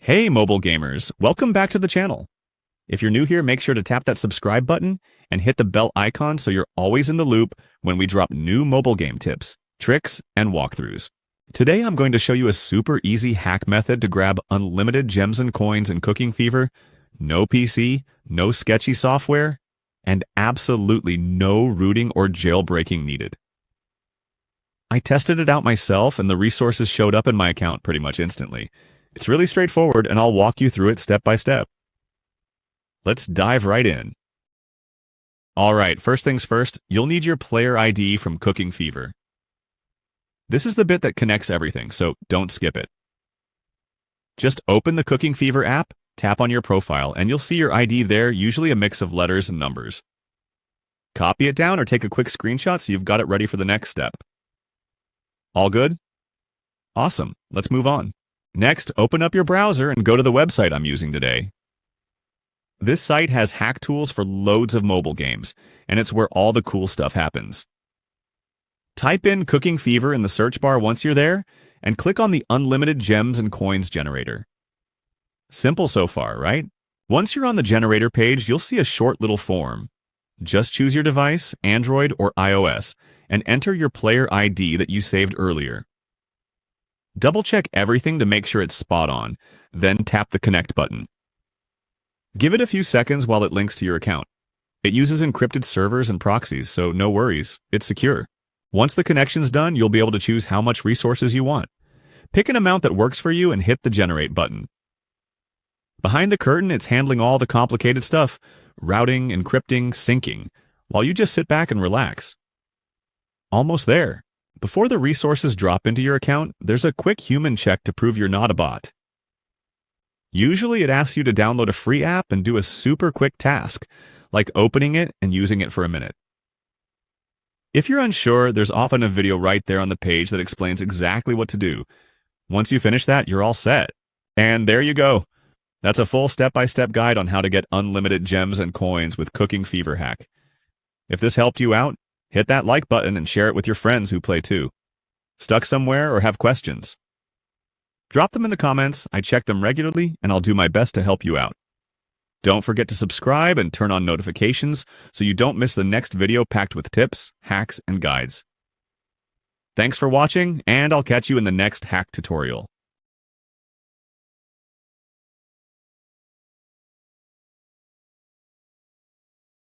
Hey mobile gamers, welcome back to the channel. If you're new here, make sure to tap that subscribe button and hit the bell icon so you're always in the loop when we drop new mobile game tips, tricks, and walkthroughs. Today I'm going to show you a super easy hack method to grab unlimited gems and coins in Cooking Fever, no PC, no sketchy software, and absolutely no rooting or jailbreaking needed. I tested it out myself and the resources showed up in my account pretty much instantly. It's really straightforward, and I'll walk you through it step by step. Let's dive right in. All right, first things first, you'll need your player ID from Cooking Fever. This is the bit that connects everything, so don't skip it. Just open the Cooking Fever app, tap on your profile, and you'll see your ID there, usually a mix of letters and numbers. Copy it down or take a quick screenshot so you've got it ready for the next step. All good? Awesome, let's move on. Next, open up your browser and go to the website I'm using today. This site has hack tools for loads of mobile games, and it's where all the cool stuff happens. Type in Cooking Fever in the search bar once you're there, and click on the Unlimited Gems and Coins generator. Simple so far, right? Once you're on the generator page, you'll see a short little form. Just choose your device, Android or iOS, and enter your player ID that you saved earlier. Double-check everything to make sure it's spot on, then tap the Connect button. Give it a few seconds while it links to your account. It uses encrypted servers and proxies, so no worries, it's secure. Once the connection's done, you'll be able to choose how much resources you want. Pick an amount that works for you and hit the Generate button. Behind the curtain, it's handling all the complicated stuff, routing, encrypting, syncing, while you just sit back and relax. Almost there. Before the resources drop into your account, there's a quick human check to prove you're not a bot. Usually it asks you to download a free app and do a super quick task, like opening it and using it for a minute. If you're unsure, there's often a video right there on the page that explains exactly what to do. Once you finish that, you're all set. And there you go. That's a full step-by-step guide on how to get unlimited gems and coins with Cooking Fever Hack. If this helped you out, hit that like button and share it with your friends who play too. Stuck somewhere or have questions? Drop them in the comments, I check them regularly, and I'll do my best to help you out. Don't forget to subscribe and turn on notifications so you don't miss the next video packed with tips, hacks, and guides. Thanks for watching, and I'll catch you in the next hack tutorial.